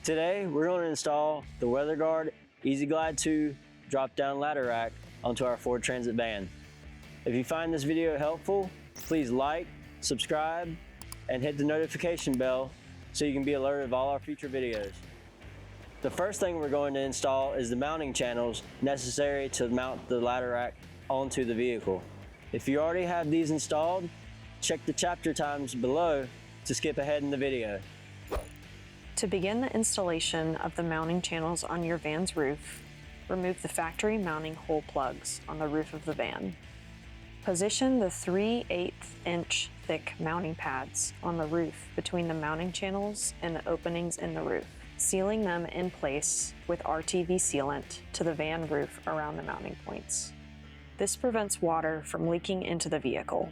Today, we're going to install the WeatherGuard EZGlide 2 drop-down ladder rack onto our Ford Transit van. If you find this video helpful, please like, subscribe, and hit the notification bell so you can be alerted of all our future videos. The first thing we're going to install is the mounting channels necessary to mount the ladder rack onto the vehicle. If you already have these installed, check the chapter times below to skip ahead in the video. To begin the installation of the mounting channels on your van's roof, remove the factory mounting hole plugs on the roof of the van. Position the 3/8 inch thick mounting pads on the roof between the mounting channels and the openings in the roof, sealing them in place with RTV sealant to the van roof around the mounting points. This prevents water from leaking into the vehicle.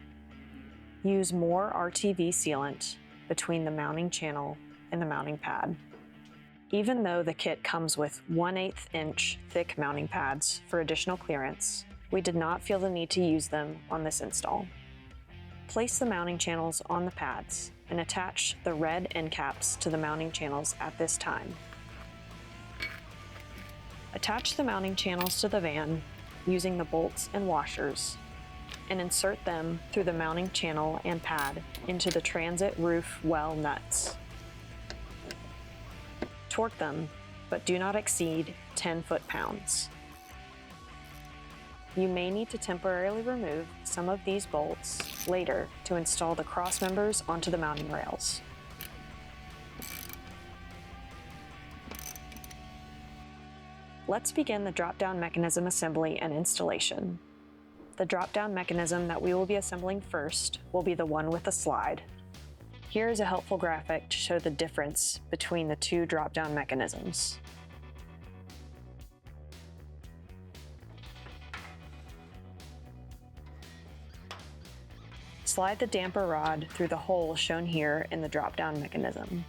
Use more RTV sealant between the mounting channel and the mounting pad. Even though the kit comes with 1/8 inch thick mounting pads for additional clearance, we did not feel the need to use them on this install. Place the mounting channels on the pads and attach the red end caps to the mounting channels at this time. Attach the mounting channels to the van using the bolts and washers and insert them through the mounting channel and pad into the transit roof well nuts. Torque them, but do not exceed 10 foot-pounds. You may need to temporarily remove some of these bolts later to install the cross members onto the mounting rails. Let's begin the drop-down mechanism assembly and installation. The drop-down mechanism that we will be assembling first will be the one with the slide. Here is a helpful graphic to show the difference between the two drop-down mechanisms. Slide the damper rod through the hole shown here in the drop-down mechanism.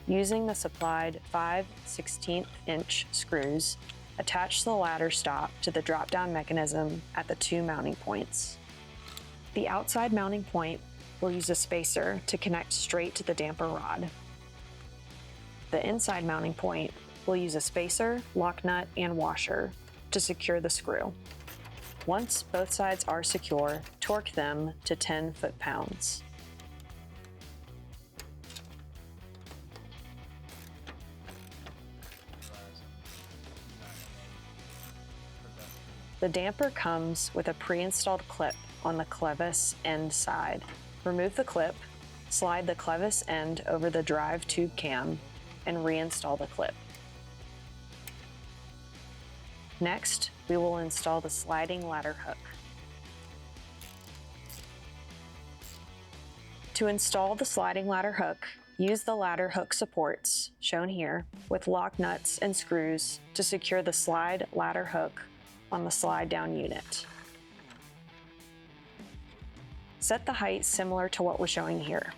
Using the supplied 5/16 inch screws, attach the ladder stop to the drop-down mechanism at the two mounting points. The outside mounting point will use a spacer to connect straight to the damper rod. The inside mounting point will use a spacer, lock nut, and washer to secure the screw. Once both sides are secure, torque them to 10 foot-pounds. The damper comes with a pre-installed clip on the Clevis end side. Remove the clip, slide the Clevis end over the drive tube cam, and reinstall the clip. Next, we will install the sliding ladder hook. To install the sliding ladder hook, use the ladder hook supports, shown here, with lock nuts and screws to secure the slide ladder hook on the slide down unit. Set the height similar to what we're showing here.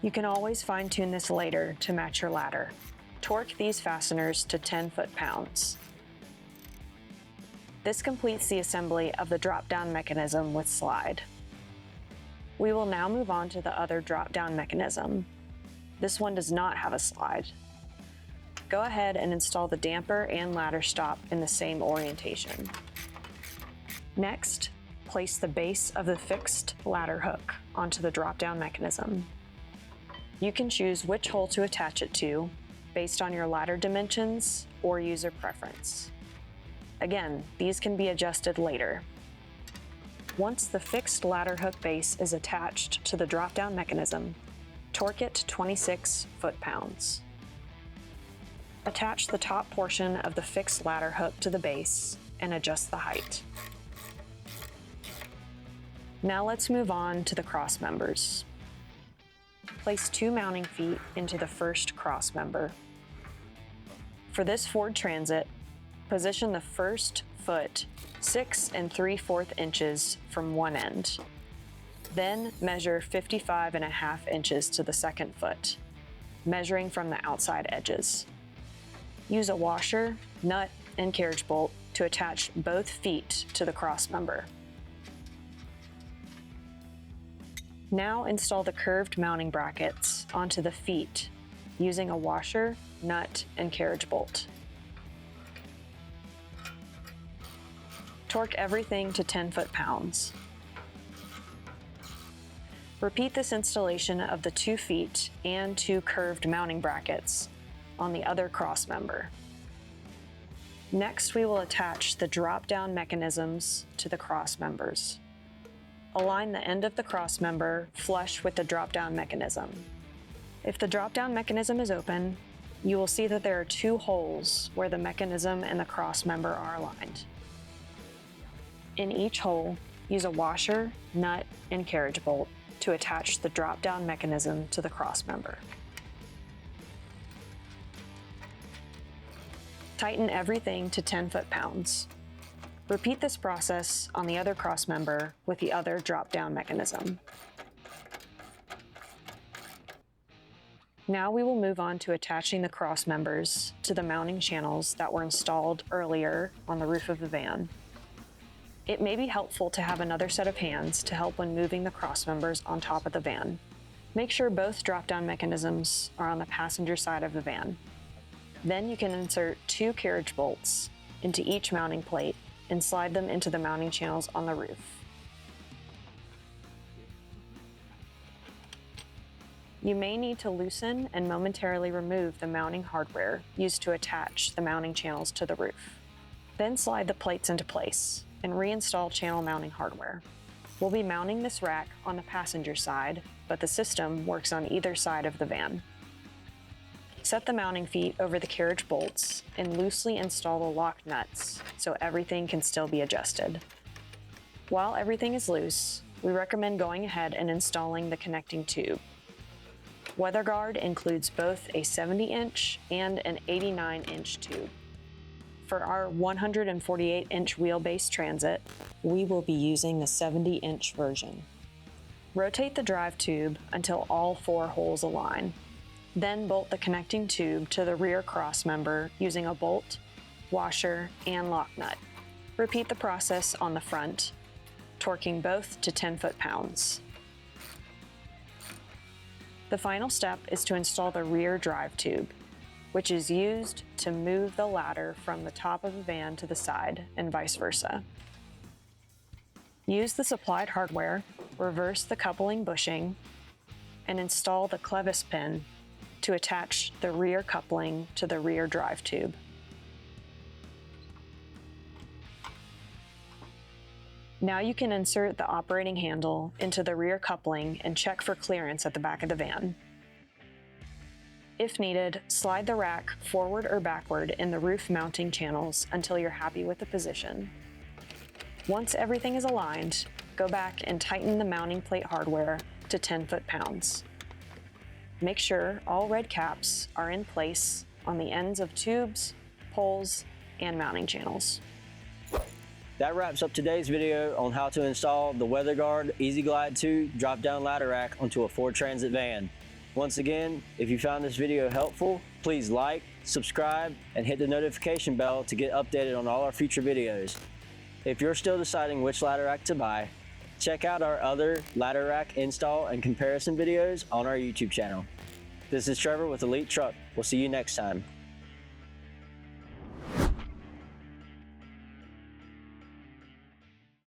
You can always fine-tune this later to match your ladder. Torque these fasteners to 10 foot-pounds. This completes the assembly of the drop-down mechanism with slide. We will now move on to the other drop-down mechanism. This one does not have a slide. Go ahead and install the damper and ladder stop in the same orientation. Next, place the base of the fixed ladder hook onto the drop-down mechanism. You can choose which hole to attach it to based on your ladder dimensions or user preference. Again, these can be adjusted later. Once the fixed ladder hook base is attached to the drop-down mechanism, torque it to 26 foot-pounds. Attach the top portion of the fixed ladder hook to the base and adjust the height. Now let's move on to the cross members. Place 2 mounting feet into the first cross member. For this Ford Transit, position the first foot 6 3/4 inches from one end. Then measure 55.5 inches to the second foot, measuring from the outside edges. Use a washer, nut, and carriage bolt to attach both feet to the cross member. Now install the curved mounting brackets onto the feet using a washer, nut, and carriage bolt. Torque everything to 10 foot-pounds. Repeat this installation of the 2 feet and 2 curved mounting brackets on the other cross member. Next, we will attach the drop-down mechanisms to the cross members. Align the end of the cross member flush with the drop-down mechanism. If the drop-down mechanism is open, you will see that there are 2 holes where the mechanism and the cross member are aligned. In each hole, use a washer, nut, and carriage bolt to attach the drop-down mechanism to the cross member. Tighten everything to 10 foot-pounds. Repeat this process on the other cross member with the other drop-down mechanism. Now we will move on to attaching the cross members to the mounting channels that were installed earlier on the roof of the van. It may be helpful to have another set of hands to help when moving the cross members on top of the van. Make sure both drop-down mechanisms are on the passenger side of the van. Then you can insert 2 carriage bolts into each mounting plate and slide them into the mounting channels on the roof. You may need to loosen and momentarily remove the mounting hardware used to attach the mounting channels to the roof. Then slide the plates into place and reinstall channel mounting hardware. We'll be mounting this rack on the passenger side, but the system works on either side of the van. Set the mounting feet over the carriage bolts and loosely install the lock nuts so everything can still be adjusted. While everything is loose, we recommend going ahead and installing the connecting tube. WeatherGuard includes both a 70-inch and an 89-inch tube. For our 148-inch wheelbase Transit, we will be using the 70-inch version. Rotate the drive tube until all 4 holes align. Then bolt the connecting tube to the rear cross member using a bolt, washer, and lock nut. Repeat the process on the front, torquing both to 10 foot-pounds. The final step is to install the rear drive tube, which is used to move the ladder from the top of the van to the side and vice versa. Use the supplied hardware, reverse the coupling bushing, and install the Clevis pin to attach the rear coupling to the rear drive tube. Now you can insert the operating handle into the rear coupling and check for clearance at the back of the van. If needed, slide the rack forward or backward in the roof mounting channels until you're happy with the position. Once everything is aligned, go back and tighten the mounting plate hardware to 10 foot-pounds. Make sure all red caps are in place on the ends of tubes, poles, and mounting channels. That wraps up today's video on how to install the WeatherGuard EZGlide 2 drop-down ladder rack onto a Ford Transit van. Once again, if you found this video helpful, please like, subscribe, and hit the notification bell to get updated on all our future videos. If you're still deciding which ladder rack to buy, check out our other ladder rack install and comparison videos on our YouTube channel. This is Trevor with Elite Truck. We'll see you next time.